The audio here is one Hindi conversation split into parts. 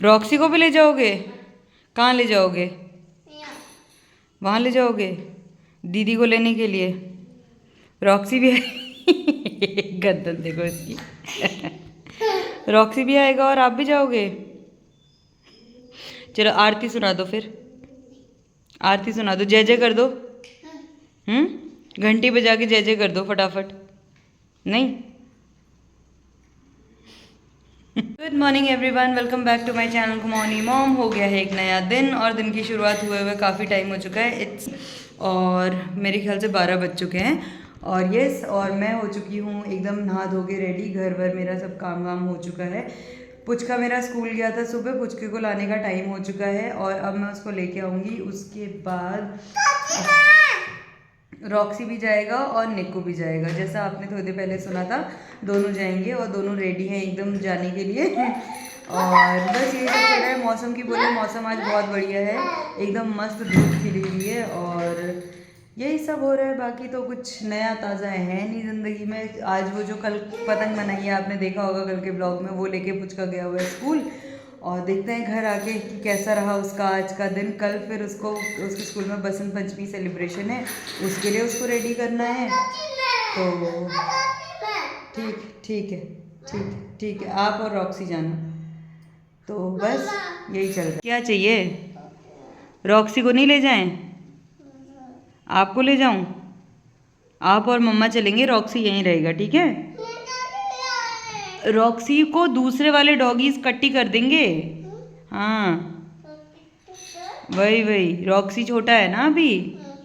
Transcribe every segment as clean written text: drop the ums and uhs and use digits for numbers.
रॉक्सी को भी ले जाओगे? कहाँ ले जाओगे? वहाँ ले जाओगे दीदी को लेने के लिए? रॉक्सी भी आई गर्दन देखो इसकी रॉक्सी भी आएगा और आप भी जाओगे? चलो आरती सुना दो फिर, आरती सुना दो, जय जय कर दो। घंटी बजा के जय जय कर दो फटाफट। नहीं? Good morning everyone, welcome back to my channel Kumani mom. हो गया है एक नया दिन और दिन की शुरुआत हुए हुए काफ़ी टाइम हो चुका है। और मेरे ख्याल से 12 बज चुके हैं। और यस, और मैं हो चुकी हूँ एकदम नहा धो के रेडी। घर भर मेरा सब काम वाम हो चुका है। पुचका मेरा स्कूल गया था सुबह, पुचके को लाने का टाइम हो चुका है और अब मैं उसको लेके आऊँगी। उसके बाद रॉक्सी भी जाएगा और निक्कू भी जाएगा, जैसा आपने थोड़ी देर पहले सुना था। दोनों जाएंगे और दोनों रेडी हैं एकदम जाने के लिए। और बस यही सब चल रहा है। मौसम की बोले, मौसम आज बहुत बढ़िया है, एकदम मस्त धूप खिली हुई है और यही सब हो रहा है। बाकी तो कुछ नया ताज़ा है नहीं ज़िंदगी में। आज वो जो कल पतंग बनाई है, आपने देखा होगा कल के ब्लॉग में, वो लेके पुचका गया हुआ है स्कूल। और देखते हैं घर आके कि कैसा रहा उसका आज का दिन। कल फिर उसको उसके स्कूल में बसंत पंचमी सेलिब्रेशन है, उसके लिए उसको रेडी करना है। तो ठीक है, आप और रॉक्सी जाना। तो बस यही चल रहा है। क्या चाहिए? रॉक्सी को नहीं ले जाएं? आपको ले जाऊं? आप और मम्मा चलेंगे, रॉक्सी यहीं रहेगा, ठीक है? रॉक्सी को दूसरे वाले डॉगीज कट्टी कर देंगे। हाँ वही रॉक्सी छोटा है ना अभी,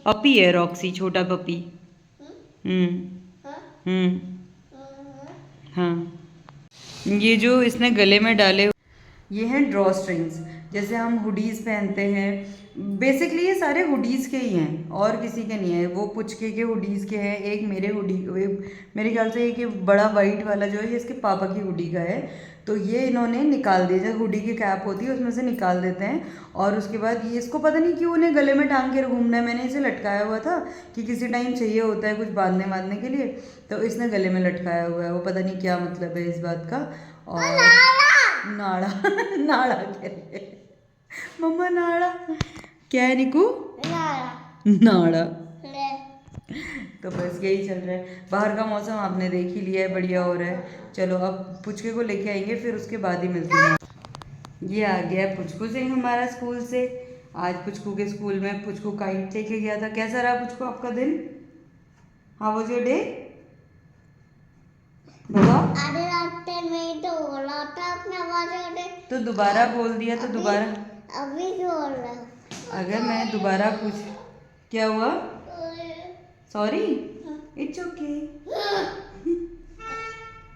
पपी है रॉक्सी, छोटा पपी। हाँ, ये जो इसने गले में डाले ये हैं ड्रॉ स्ट्रिंग्स, जैसे हम हुडीज़ पहनते हैं। बेसिकली ये सारे हुडीज़ के ही हैं और किसी के नहीं है। वो पुचके के हुडीज़ के हैं, एक मेरे हुडी, मेरे ख्याल से एक ये बड़ा वाइट वाला जो है ये इसके पापा की हुडी का है। तो ये इन्होंने निकाल दिया, जब हुडी की कैप होती है उसमें से निकाल देते हैं। और उसके बाद ये इसको पता नहीं क्यों उन्हें गले में टांग के घूमना है। मैंने इसे लटकाया हुआ था कि किसी टाइम चाहिए होता है कुछ बांधने के लिए, तो इसने गले में लटकाया हुआ है। वो पता नहीं क्या मतलब है इस बात का। और नाड़ा नाड़ा कह रहे मम्मा, नाड़ा क्या है निकू? नाड़ा। तो बस यही चल रहा है। बाहर का मौसम आपने देख ही लिया है, बढ़िया हो रहा है। चलो अब पुचके को लेके आएंगे, फिर उसके बाद ही मिलते हैं। ये आ गया पुचकू सिंह हमारा स्कूल से। आज पुचकू के स्कूल में पुचकू काइट लेके गया था। कैसा रहा पुचकू आपका दिन? How was your day? अरे रास्ते में तो बोला था अपना वाले, तो दोबारा बोल दिया, तो दोबारा अभी बोल रहा। अगर मैं दोबारा पूछ, क्या हुआ? सॉरी, इट्स ओके,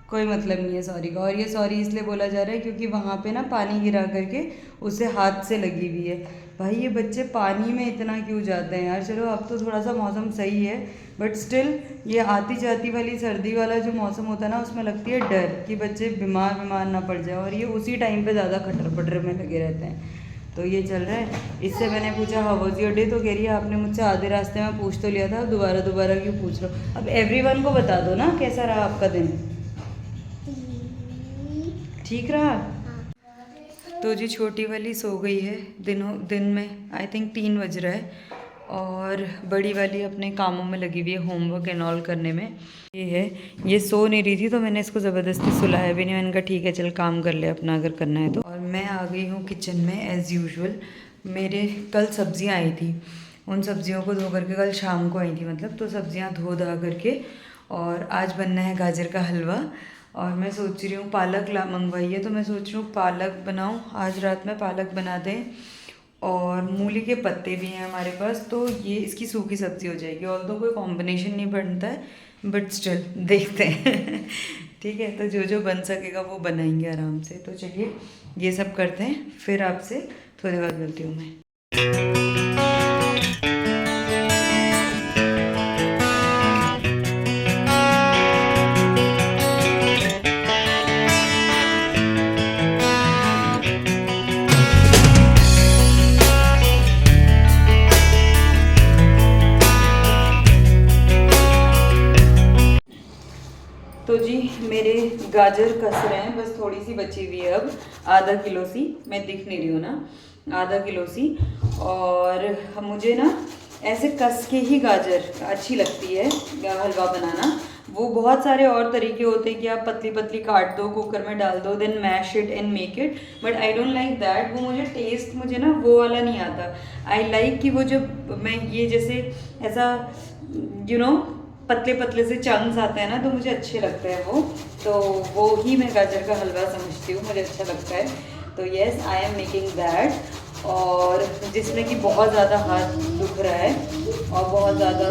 कोई मतलब नहीं है सॉरी का। और ये सॉरी इसलिए बोला जा रहा है क्योंकि वहाँ पे ना पानी गिरा करके उसे हाथ से लगी हुई है। भाई ये बच्चे पानी में इतना क्यों जाते हैं यार। चलो अब तो थोड़ा सा मौसम सही है, बट स्टिल ये आती जाती वाली सर्दी वाला जो मौसम होता है ना, उसमें लगती है डर कि बच्चे बीमार ना पड़ जाए। और ये उसी टाइम पे ज़्यादा खटर पटर में लगे रहते हैं। तो ये चल रहा है। इससे मैंने पूछा हाउ वाज योर डे, तो कह रही है आपने मुझसे आधे रास्ते में पूछ तो लिया था, दोबारा क्यों पूछ रहे हो? अब एवरीवन को बता दो ना कैसा रहा आपका दिन। ठीक रहा? तो जी छोटी वाली सो गई है। दिन में आई थिंक 3 बज रहा है और बड़ी वाली अपने कामों में लगी हुई है, होमवर्क एंड ऑल करने में। ये सो नहीं रही थी तो मैंने इसको ज़बरदस्ती सुलाया भी नहीं। मैंने कहा ठीक है चल काम कर ले अपना अगर करना है तो। और मैं आ गई हूँ किचन में एज़ यूजुअल। मेरे कल सब्जियाँ आई थी, उन सब्जियों को धो करके, कल शाम को आई थी मतलब, तो सब्जियाँ धो धा करके और आज बनना है गाजर का हलवा। और मैं सोच रही हूँ पालक मंगवाई है, तो मैं सोच रही हूँ पालक बनाऊँ आज रात में, पालक बना दें। और मूली के पत्ते भी हैं हमारे पास, तो ये इसकी सूखी सब्ज़ी हो जाएगी। और तो कोई कॉम्बिनेशन नहीं बनता है, बट स्टिल देखते हैं ठीक है, तो जो बन सकेगा वो बनाएंगे आराम से। तो चलिए ये सब करते हैं, फिर आपसे थोड़ी देर बाद मिलती हूँ मैं। तो जी मेरे गाजर कस रहे हैं, बस थोड़ी सी बची हुई है अब, आधा किलो सी, मैं दिख नहीं रही हूँ ना, आधा किलो सी। और मुझे ना ऐसे कस के ही गाजर अच्छी लगती है हलवा बनाना। वो बहुत सारे और तरीके होते हैं कि आप पतली पतली काट दो, कुकर में डाल दो, then mash it and make it, but I don't like that. वो मुझे टेस्ट, मुझे ना वो वाला नहीं आता। आई लाइक कि वो जब मैं ये जैसे ऐसा पतले पतले से चंक्स आते हैं ना, तो मुझे अच्छे लगते हैं वो। तो वो ही मैं गाजर का हलवा समझती हूँ, मुझे अच्छा लगता है। तो yes, I am making that. और जिसमें कि बहुत ज़्यादा हाथ दुख रहा है और बहुत ज़्यादा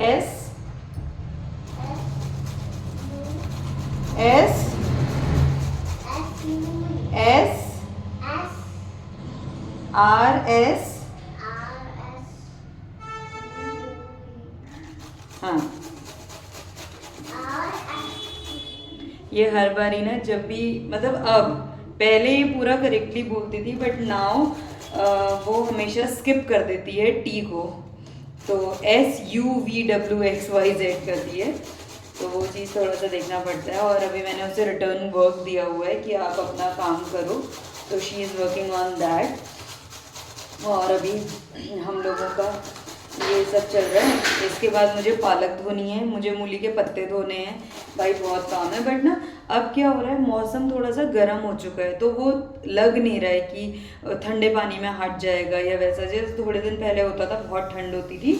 S S S R S, हाँ। ये हर बारी ना जब भी, मतलब अब पहले ये पूरा करेक्टली बोलती थी, बट नाउ वो हमेशा स्किप कर देती है टी को, तो SUVWXYZ करती है। तो वो चीज़ थोड़ा सा देखना पड़ता है। और अभी मैंने उसे रिटर्न वर्क दिया हुआ है कि आप अपना काम करो, तो she is working on that. और अभी हम लोगों का ये सब चल रहा है। इसके बाद मुझे पालक धोनी है, मुझे मूली के पत्ते धोने हैं, भाई बहुत काम है। बट ना अब क्या हो रहा है, मौसम थोड़ा सा गर्म हो चुका है, तो वो लग नहीं रहा है कि ठंडे पानी में हट जाएगा या वैसा। जैसे थोड़े दिन पहले होता था, बहुत ठंड होती थी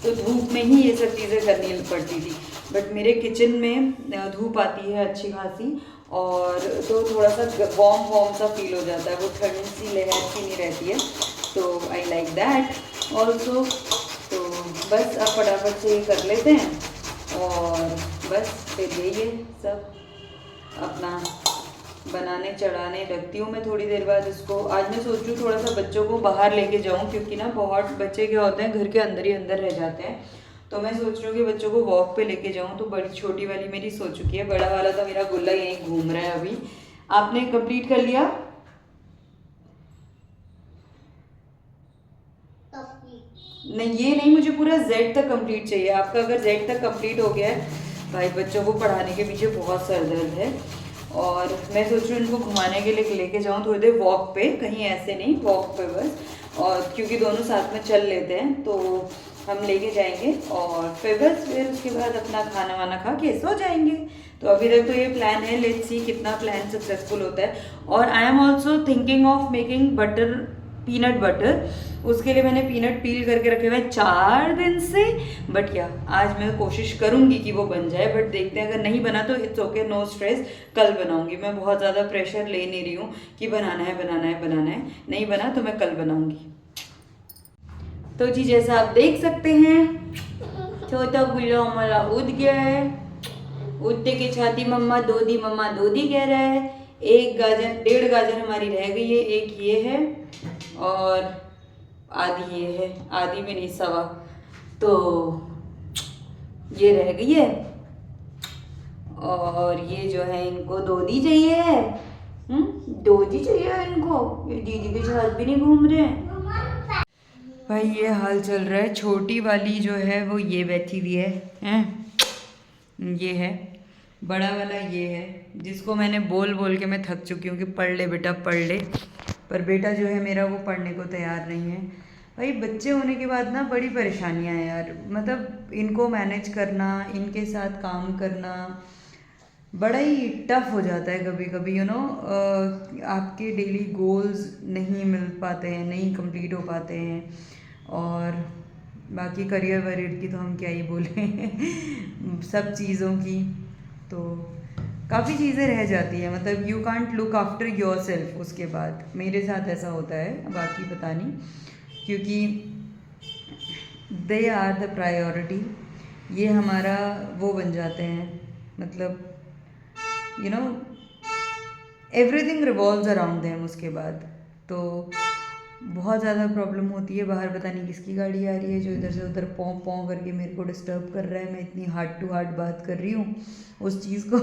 तो धूप में ही ये सब चीज़ें करनी पड़ती थी। बट मेरे किचन में धूप आती है अच्छी खासी, और तो थोड़ा सा वार्म वार्म सा फील हो जाता है, वो ठंड सी लहर सी नहीं रहती है। तो आई लाइक दैट ऑल्सो। तो बस अब फटाफट से ये कर लेते हैं और बस फिर यही है सब, अपना बनाने चढ़ाने लगती हूँ मैं थोड़ी देर बाद इसको। आज मैं सोच रही हूँ थोड़ा सा बच्चों को बाहर लेके जाऊँ, क्योंकि ना बहुत बच्चे क्या होते हैं घर के अंदर ही अंदर रह जाते हैं। तो मैं सोच रही हूँ कि बच्चों को वॉक पे लेके जाऊँ। तो बड़ी छोटी वाली मेरी सो चुकी है, बड़ा वाला तो मेरा गुल्ला यहीं घूम रहा है अभी। आपने कंप्लीट कर लिया? नहीं, ये नहीं, मुझे पूरा Z तक कंप्लीट चाहिए। आपका अगर Z तक कंप्लीट हो गया है, भाई बच्चों को पढ़ाने के पीछे बहुत सर दर्द है। और मैं सोच रही हूँ इनको घुमाने के लिए लेके जाऊँ थोड़ी देर वॉक पे, कहीं ऐसे नहीं, वॉक पे बस। और क्योंकि दोनों साथ में चल लेते हैं तो हम लेके जाएंगे, और फिर उसके बाद अपना खाना वाना खा के सो जाएंगे। तो अभी तक तो ये प्लान है, लेट्स सी कितना प्लान सक्सेसफुल होता है। और I am also thinking of making butter, peanut butter. उसके लिए मैंने पीनट पील करके रखे हुए हैं 4 दिन से। बट या आज मैं कोशिश करूंगी कि वो बन जाए, बट देखते हैं, अगर नहीं बना तो इट्स ओके, नो स्ट्रेस, कल बनाऊंगी। मैं बहुत ज़्यादा प्रेशर ले नहीं रही हूँ कि बनाना है बनाना है बनाना है, नहीं बना तो मैं कल बनाऊंगी। तो जी जैसा आप देख सकते हैं, छोटा गुल्ला हमारा उठ गया है। उठते के छाती मम्मा दूधी कह रहा है। 1 गाजर 1.5 गाजर हमारी रह गई है, एक ये है और आधी ये है, आधी में नहीं, सवा, तो ये रह गई है। और ये जो है इनको दूधी चाहिए, दूधी चाहिए इनको, ये दीदी के साथ भी नहीं घूम रहे हैं भाई। ये हाल चल रहा है। छोटी वाली जो है वो ये बैठी हुई है, ये है। बड़ा वाला ये है, जिसको मैंने बोल बोल के मैं थक चुकी हूँ कि पढ़ ले बेटा पढ़ ले, पर बेटा जो है मेरा वो पढ़ने को तैयार नहीं है। भाई बच्चे होने के बाद ना बड़ी परेशानियाँ हैं यार, मतलब इनको मैनेज करना, इनके साथ काम करना बड़ा ही टफ हो जाता है कभी कभी। आपके डेली गोल्स नहीं मिल पाते हैं, नहीं कंप्लीट हो पाते हैं। और बाकी करियर वरियर की तो हम क्या ही बोलें सब चीज़ों की तो काफ़ी चीज़ें रह जाती हैं, मतलब you can't look after your self. उसके बाद मेरे साथ ऐसा होता है, बाकी पता नहीं, क्योंकि दे आर द प्रायोरिटी। ये हमारा वो बन जाते हैं, मतलब एवरीथिंग रिवॉल्व्स अराउंड देम। उसके बाद तो बहुत ज़्यादा प्रॉब्लम होती है। बाहर पता नहीं किसकी गाड़ी आ रही है जो इधर से उधर पों पों करके मेरे को डिस्टर्ब कर रहा है। मैं इतनी हार्ट टू हार्ट बात कर रही हूँ उस चीज़ को।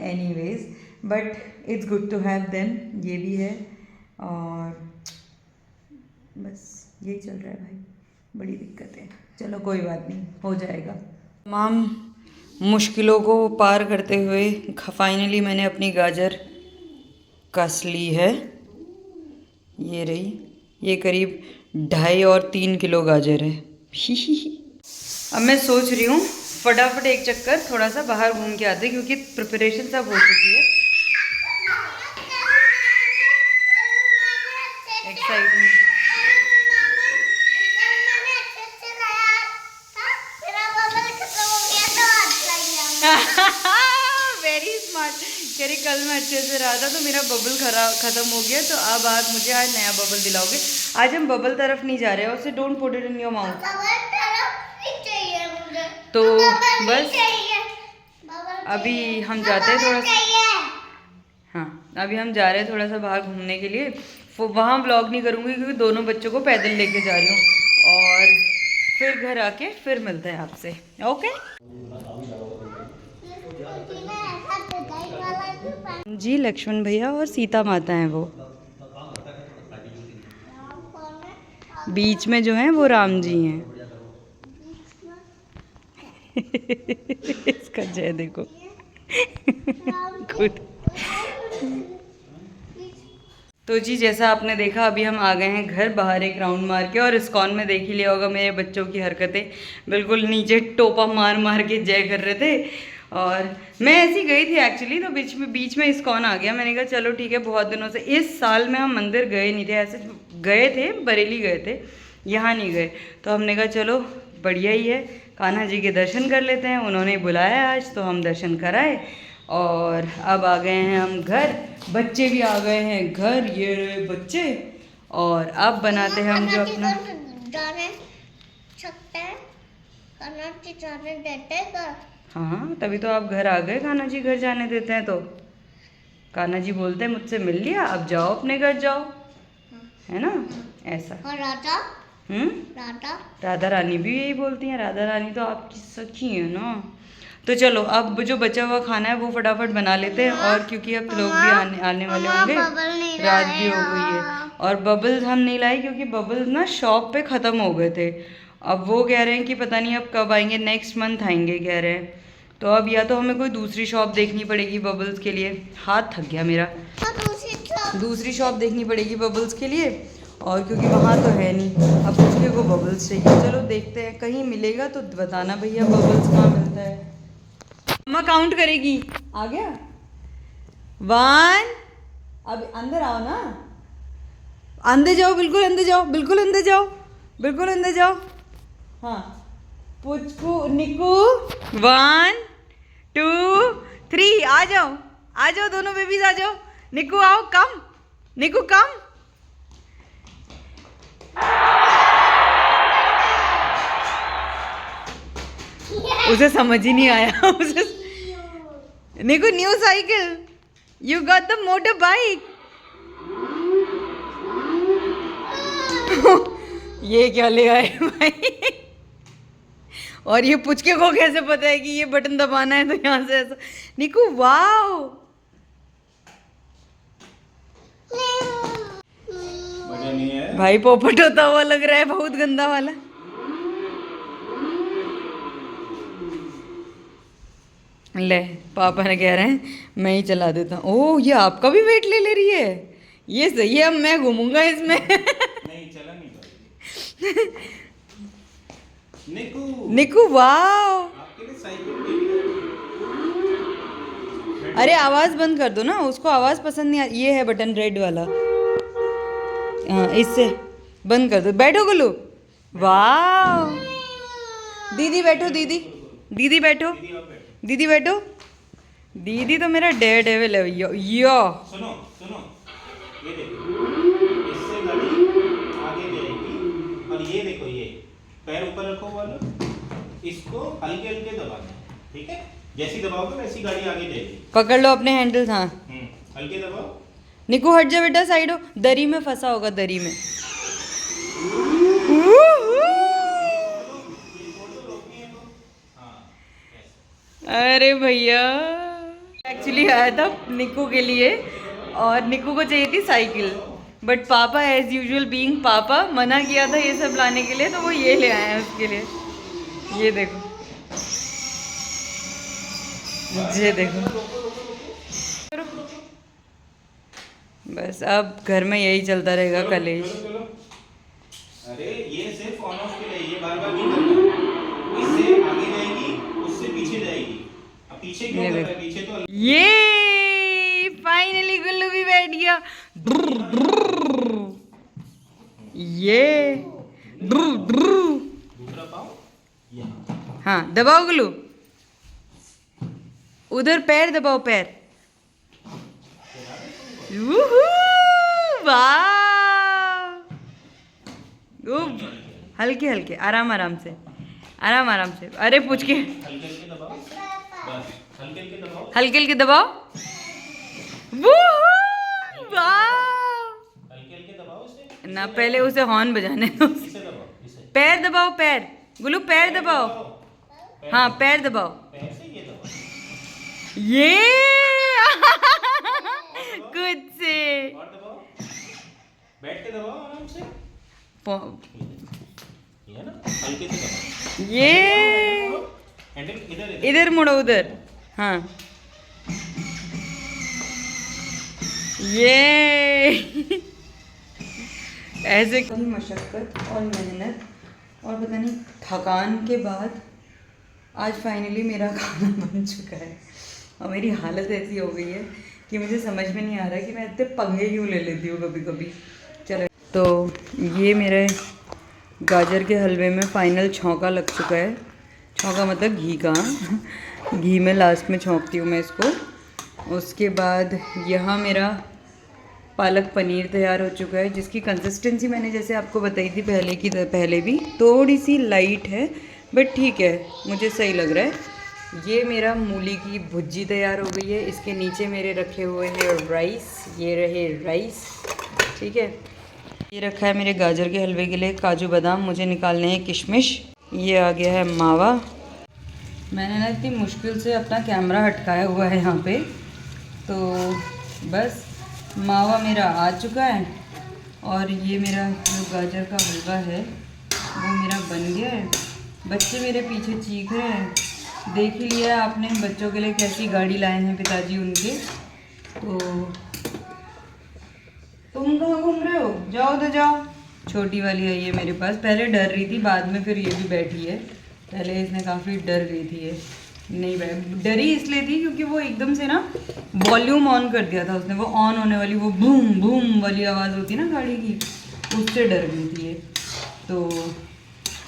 Anyways, but it's good to have them, ये भी है। और बस यही चल रहा है भाई, बड़ी दिक्कत है। चलो कोई बात नहीं, हो जाएगा। तमाम मुश्किलों को पार करते हुए फाइनली मैंने अपनी गाजर कस ली है। ये रही, ये करीब 2.5 और 3 किलो गाजर है। अब मैं सोच रही हूँ फटाफट एक चक्कर थोड़ा सा बाहर घूम के आते, क्योंकि प्रिपरेशन सब हो चुकी है। एक्साइटमेंट। Very smart. कह रही कल मैं अच्छे से रहा था तो मेरा बबल खत्म हो गया, तो अब आप मुझे आज नया बबल दिलाओगे। आज हम बबल तरफ नहीं जा रहे हैं, उससे don't put it in your mouth. तो बस अभी हम जाते हैं थोड़ा सा, हाँ अभी हम जा रहे हैं थोड़ा सा बाहर घूमने के लिए। वहाँ ब्लॉग नहीं करूँगी क्योंकि दोनों बच्चों को पैदल लेके जा रही हूँ, और फिर घर आके फिर मिलते हैं आपसे। ओके जी। लक्ष्मण भैया और सीता माता हैं वो, बीच में जो हैं वो राम जी हैं। इसका जय देखो। गुड। तो जी जैसा आपने देखा अभी हम आ गए हैं घर, बाहर एक राउंड मार के। और इस्कॉन में देख ही लिया होगा मेरे बच्चों की हरकतें, बिल्कुल नीचे टोपा मार मार के जय कर रहे थे। और मैं ऐसी गई थी एक्चुअली, तो बीच में इस्कॉन आ गया। मैंने कहा चलो ठीक है, बहुत दिनों से इस साल में हम मंदिर गए नहीं थे। ऐसे गए थे, बरेली गए थे, यहाँ नहीं गए। तो हमने कहा चलो बढ़िया ही है, कान्हा जी के दर्शन कर लेते हैं। उन्होंने बुलाया आज तो हम दर्शन कराए, और अब आ गए हैं हम घर। बच्चे भी आ गए हैं घर, ये रहे बच्चे। और अब बनाते हैं हम जो अपना जाने सकते हैं, कान्हा जी जाने देते हैं। हाँ तभी तो आप घर आ गए, कान्हा जी घर जाने देते हैं। तो कान्हा जी बोलते हैं मुझसे मिल लिया, अब जाओ अपने घर जाओ, है ना ऐसा। और राधा राधा रानी भी यही बोलती हैं। राधा रानी तो आपकी सखी है ना। तो चलो अब जो बचा हुआ खाना है वो फटाफट बना लेते हैं, और क्योंकि अब लोग भी आने वाले होंगे, रात भी हो गई है। और बबल्स हम नहीं लाए क्योंकि बबल्स ना शॉप पे ख़त्म हो गए थे। अब वो कह रहे हैं कि पता नहीं अब कब आएंगे, नेक्स्ट मंथ आएंगे कह रहे हैं। तो अब या तो हमें कोई दूसरी शॉप देखनी पड़ेगी बबल्स के लिए। हाथ थक गया मेरा। दूसरी शॉप देखनी पड़ेगी बबल्स के लिए, और क्योंकि वहाँ तो है नहीं। अब उसके को बबल्स चाहिए। चलो देखते हैं, कहीं मिलेगा तो बताना भैया बबल्स कहाँ मिलता है। मम्मा काउंट करेगी। आ गया 1। अब अंदर आओ ना, अंदर जाओ, बिल्कुल अंदर जाओ, बिल्कुल अंदर जाओ, बिल्कुल अंदर जाओ। हाँ पुचकू निकू 1 2 3 आ जाओ, आ जाओ दोनों बेबीज आ जाओ। निकू आओ, कम निकू कम। उसे समझ ही नहीं आया। उसे निकू new cycle, you got the motor bike. ये क्या ले आए भाई। और ये पुचके को कैसे पता है कि ये बटन दबाना है, तो यहाँ से ऐसा। निकू वाओ, मजा नहीं है भाई पोपट होता हुआ लग रहा है, बहुत गंदा वाला। ले पापा ने कह रहे हैं मैं ही चला देता हूँ। ओह ये आपका भी वेट ले रही है, ये सही है। अब मैं घूमूंगा इसमें। नहीं चला नहीं पाएगी। निकू वाओ, आपके लिए साइकिल भी है। अरे आवाज बंद कर दो ना, उसको आवाज पसंद नहीं आ। ये है बटन रेड वाला, हाँ इससे बंद कर दो। बैठो गुल्लू, वाओ। दीदी बैठो, दीदी दीदी बैठो, दीदी बैठो। दीदी तो मेरा डेयर डेविल है। यो सुनो सुनो, ये देखो, इससे गाड़ी आगे जाएगी। और ये देखो, ये पैर ऊपर रखो वाला, इसको हल्के हल्के दबाना है, ठीक है। जैसी दबाओगे वैसी गाड़ी आगे जाएगी। पकड़ लो अपने हैंडल्स। हाँ हल्के दबाओ, निकू हट जा बेटा, साइड हो, दरी में फंसा होगा, दरी में। अरे भैया एक्चुअली आया था निकू के लिए, और निकू को चाहिए थी साइकिल, बट पापा एज यूजुअल बीइंग पापा मना किया था ये सब लाने के लिए, तो वो ये ले आए हैं उसके लिए। ये देखो, ये देखो, बस अब घर में यही चलता रहेगा कलेश। अरे ये सिर्फ ऑन ऑफ के लिए, ये बार बार नहीं करना, इससे आगे जाएगी, उससे पीछे जाएगी। अब पीछे क्यों कर रहा है? पीछे तो ये फाइनली गुल्लू भी बैठ गया। ये दूसरा पाँव यहाँ। हाँ दबाओ गुल्लू, उधर पैर दबाओ, पैर। वाह, हल्के हल्के, आराम आराम से, आराम आराम से। अरे पूछ के हल्के हल्के दबाओ, बस हल्के हल्के दबाओ, हल्के हल्के दबाओ। वाह, हल्के हल्के दबाओ इसे। ना पहले उसे हॉर्न बजाने दो। इसे दबाओ, इसे पैर दबाओ, पैर गुल्लू, पैर दबाओ। हाँ पैर दबाओ, पैर से ये दबाओ, ये खुद से। और दबाओ, बैठ के दबाओ आराम से, ये ना हल्के से दबाओ। ये हैंडल इधर इधर मुड़ो, उधर। हाँ ये ऐसे की मशक्क़त और मेहनत और पता नहीं थकान के बाद आज फाइनली मेरा खाना बन चुका है, और मेरी हालत ऐसी हो गई है कि मुझे समझ में नहीं आ रहा कि मैं इतने पंगे क्यों ले लेती हूँ कभी कभी। चलो, तो ये मेरे गाजर के हलवे में फाइनल छौंका लग चुका है। छौंका मतलब घी का, घी में लास्ट में छौंकती हूँ मैं इसको। उसके बाद यहाँ मेरा पालक पनीर तैयार हो चुका है, जिसकी कंसिस्टेंसी मैंने जैसे आपको बताई थी पहले भी थोड़ी सी लाइट है, बट ठीक है, मुझे सही लग रहा है। ये मेरा मूली की भुज्जी तैयार हो गई है। इसके नीचे मेरे रखे हुए हैं राइस, ये रहे राइस, ठीक है। ये रखा है मेरे गाजर के हलवे के लिए काजू बादाम, मुझे निकालने हैं किशमिश। ये आ गया है मावा। मैंने ना इतनी मुश्किल से अपना कैमरा हटकाया हुआ है यहाँ पे, तो बस मावा मेरा आ चुका है। और ये मेरा जो गाजर का हलवा है वो मेरा बन गया है। बच्चे मेरे पीछे चीख रहे हैं, देख ही लिया आपने बच्चों के लिए कैसी गाड़ी लाए हैं पिताजी उनके। तो तुम कहाँ घूम रहे हो? जाओ तो जाओ। छोटी वाली है ये मेरे पास, पहले डर रही थी, बाद में फिर ये भी बैठी है। पहले इसने काफ़ी डर गई थी, ये नहीं डरी इसलिए थी क्योंकि वो एकदम से ना वॉल्यूम ऑन कर दिया था उसने, वो ऑन होने वाली वो बूम बूम वाली आवाज़ होती है ना गाड़ी की, उससे डर गई थी ये। तो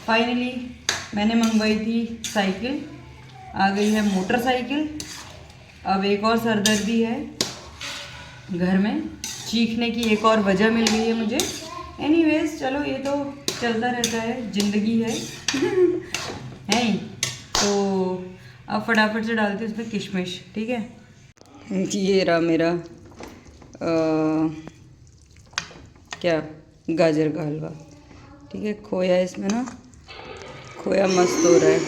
फाइनली मैंने मंगवाई थी साइकिल, आ गई है मोटरसाइकिल। अब एक और सरदर्दी है घर में, चीखने की एक और वजह मिल गई है मुझे। एनीवेज चलो, ये तो चलता रहता है, ज़िंदगी है है ही। तो अब फटाफट से डालती हूँ उसमें किशमिश, ठीक है। ये रहा मेरा क्या गाजर का हलवा, ठीक है। खोया इसमें ना, खोया मस्त हो रहा है।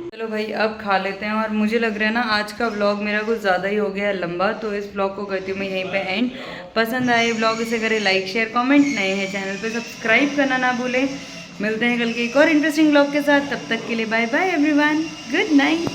चलो भाई अब खा लेते हैं। और मुझे लग रहा है ना आज का व्लॉग मेरा कुछ ज़्यादा ही हो गया है लंबा, तो इस व्लॉग को करती हूँ मैं यहीं पे एंड। पसंद आए व्लॉग इसे करें लाइक शेयर कमेंट, नए हैं चैनल पे सब्सक्राइब करना ना भूलें। मिलते हैं कल के एक और इंटरेस्टिंग व्लॉग के साथ, तब तक के लिए bye bye everyone, good night.